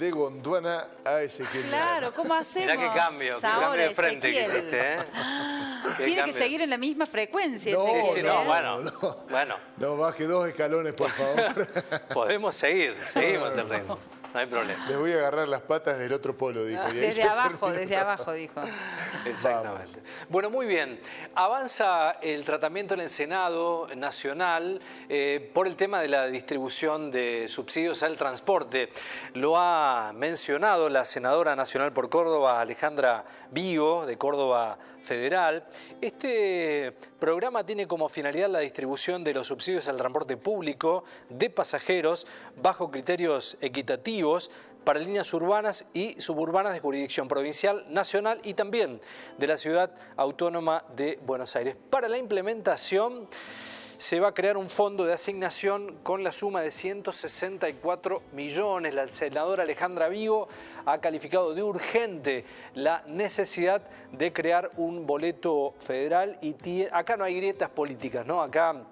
de Gondwana a Ezequiel. Claro, ¿cómo hacemos? Mirá qué cambio ahora, de frente que Ezequiel? hiciste, ¿eh? Tiene que seguir en la misma frecuencia. No, Ezequiel, no, ¿eh? bueno. No, baje 2 escalones, por favor. Podemos seguimos el ritmo. No hay problema. Les voy a agarrar las patas del otro polo, dijo. Y ahí Desde se abajo, terminó desde todo. abajo, dijo. Exactamente. Bueno, muy bien. Avanza el tratamiento en el Senado Nacional por el tema de la distribución de subsidios al transporte. Lo ha mencionado la senadora nacional por Córdoba, Alejandra Vigo, de Córdoba Federal. Este programa tiene como finalidad la distribución de los subsidios al transporte público de pasajeros bajo criterios equitativos para líneas urbanas y suburbanas de jurisdicción provincial, nacional y también de la Ciudad Autónoma de Buenos Aires. Para la implementación se va a crear un fondo de asignación con la suma de 164 millones. La senadora Alejandra Vigo ha calificado de urgente la necesidad de crear un boleto federal y acá no hay grietas políticas, ¿no? Acá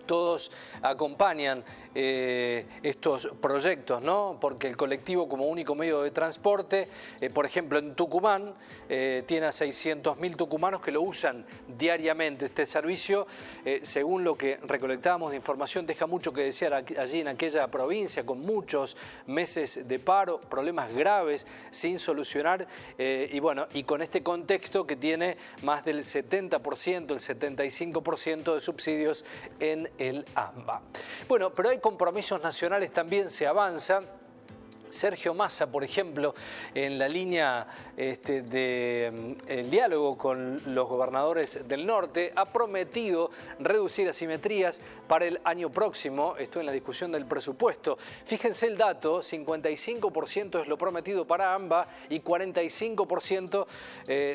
todos acompañan estos proyectos, ¿no? Porque el colectivo como único medio de transporte, por ejemplo en Tucumán, tiene a 600.000 tucumanos que lo usan diariamente. Este servicio, según lo que recolectábamos de información, deja mucho que desear allí en aquella provincia, con muchos meses de paro, problemas graves sin solucionar, y con este contexto que tiene más del 70%, el 75% de subsidios en el AMBA. Bueno, pero hay compromisos nacionales, también se avanza. Sergio Massa, por ejemplo, en la línea del diálogo con los gobernadores del norte, ha prometido reducir asimetrías para el año próximo. Esto en la discusión del presupuesto. Fíjense el dato, 55% es lo prometido para AMBA y 45%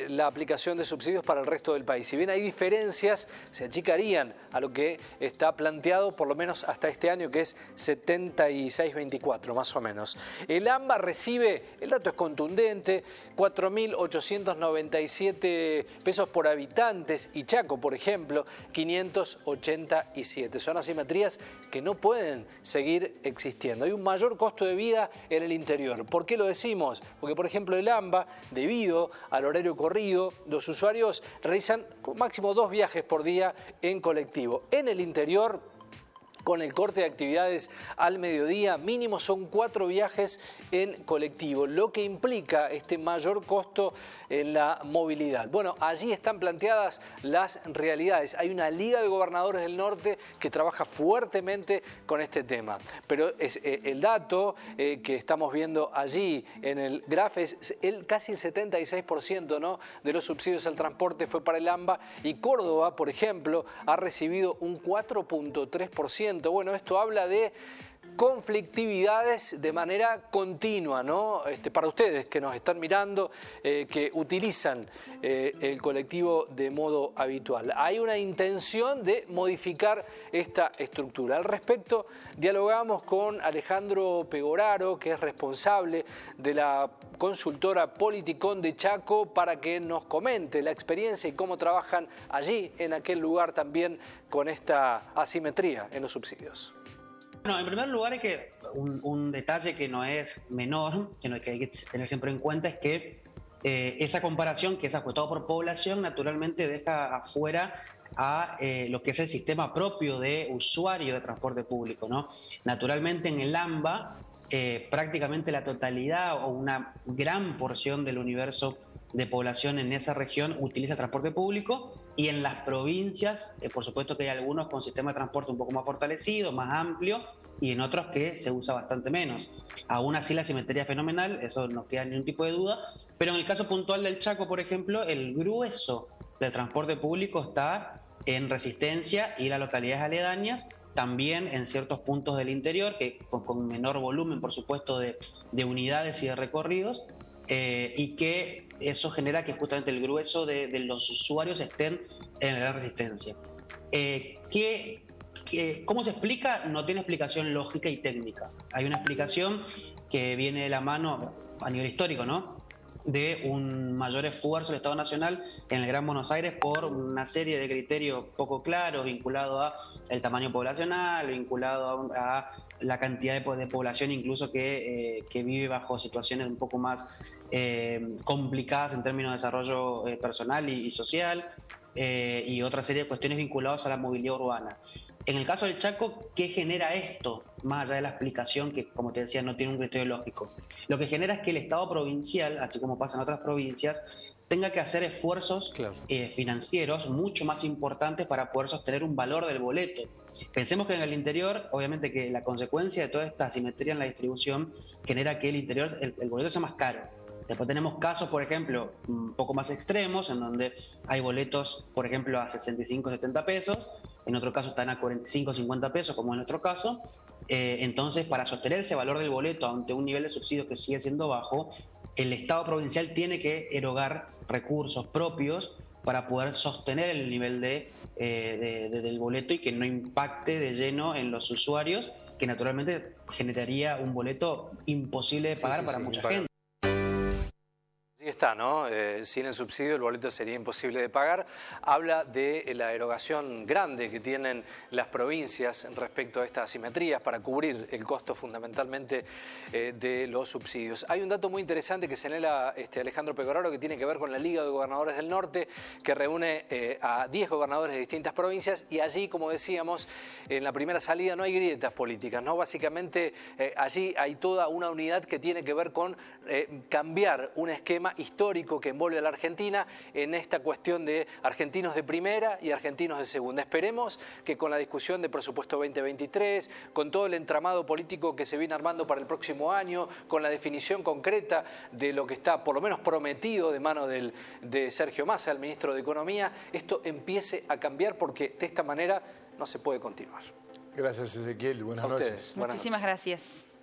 la aplicación de subsidios para el resto del país. Si bien hay diferencias, se achicarían a lo que está planteado, por lo menos hasta este año, que es 76-24, más o menos. El AMBA recibe, el dato es contundente, 4.897 pesos por habitantes y Chaco, por ejemplo, 587. Son asimetrías que no pueden seguir existiendo. Hay un mayor costo de vida en el interior. ¿Por qué lo decimos? Porque, por ejemplo, el AMBA, debido al horario corrido, los usuarios realizan máximo 2 viajes por día en colectivo. En el interior, con el corte de actividades al mediodía, mínimo son 4 viajes en colectivo, lo que implica este mayor costo en la movilidad. Bueno, allí están planteadas las realidades. Hay una Liga de Gobernadores del Norte que trabaja fuertemente con este tema. Pero es, el dato que estamos viendo allí en el graf es casi el 76%, ¿no?, de los subsidios al transporte fue para el AMBA, y Córdoba, por ejemplo, ha recibido un 4.3%. Bueno, esto habla de conflictividades de manera continua, ¿no? Para ustedes que nos están mirando, que utilizan el colectivo de modo habitual. Hay una intención de modificar esta estructura. Al respecto, dialogamos con Alejandro Pegoraro, que es responsable de la consultora Politicón de Chaco, para que nos comente la experiencia y cómo trabajan allí, en aquel lugar, también con esta asimetría en los subsidios. Bueno, en primer lugar, un detalle que no es menor, que hay que tener siempre en cuenta, es que esa comparación, que es ajustado por población, naturalmente deja afuera a lo que es el sistema propio de usuario de transporte público, ¿no? Naturalmente en el AMBA, prácticamente la totalidad o una gran porción del universo de población en esa región utiliza transporte público, y en las provincias, por supuesto que hay algunos con sistema de transporte un poco más fortalecido, más amplio, y en otros que se usa bastante menos. Aún así la asimetría es fenomenal, eso no queda ningún tipo de duda, pero en el caso puntual del Chaco, por ejemplo, el grueso del transporte público está en Resistencia y las localidades aledañas, también en ciertos puntos del interior, que con menor volumen, por supuesto, de unidades y de recorridos, y que eso genera que justamente el grueso de los usuarios estén en la Resistencia. ¿Cómo se explica? No tiene explicación lógica y técnica. Hay una explicación que viene de la mano a nivel histórico, ¿no? de un mayor esfuerzo del Estado Nacional en el Gran Buenos Aires por una serie de criterios poco claros vinculados a el tamaño poblacional, vinculado a la cantidad de población incluso que vive bajo situaciones un poco más complicadas en términos de desarrollo personal y social, y otra serie de cuestiones vinculadas a la movilidad urbana. En el caso del Chaco, ¿qué genera esto? Más allá de la explicación que, como te decía, no tiene un criterio lógico. Lo que genera es que el Estado provincial, así como pasa en otras provincias, tenga que hacer esfuerzos financieros mucho más importantes para poder sostener un valor del boleto. Pensemos que en el interior, obviamente que la consecuencia de toda esta asimetría en la distribución genera que el interior, el boleto sea más caro. Después tenemos casos, por ejemplo, un poco más extremos, en donde hay boletos, por ejemplo, a 65, 70 pesos, en otro caso están a 45, 50 pesos, como en nuestro caso. Entonces, para sostener ese valor del boleto ante un nivel de subsidio que sigue siendo bajo, el Estado provincial tiene que erogar recursos propios para poder sostener el nivel del boleto y que no impacte de lleno en los usuarios, que naturalmente generaría un boleto imposible de pagar para mucha gente. Ahí está, ¿no? Sin el subsidio el boleto sería imposible de pagar. Habla de la erogación grande que tienen las provincias respecto a estas asimetrías para cubrir el costo fundamentalmente de los subsidios. Hay un dato muy interesante que señala Alejandro Pecoraro, que tiene que ver con la Liga de Gobernadores del Norte, que reúne a 10 gobernadores de distintas provincias, y allí, como decíamos, en la primera salida no hay grietas políticas, ¿no? Básicamente allí hay toda una unidad que tiene que ver con cambiar un esquema histórico que envuelve a la Argentina en esta cuestión de argentinos de primera y argentinos de segunda. Esperemos que con la discusión de presupuesto 2023, con todo el entramado político que se viene armando para el próximo año, con la definición concreta de lo que está por lo menos prometido de mano de Sergio Massa, el ministro de Economía, esto empiece a cambiar, porque de esta manera no se puede continuar. Gracias, Ezequiel. Buenas noches. Muchísimas gracias.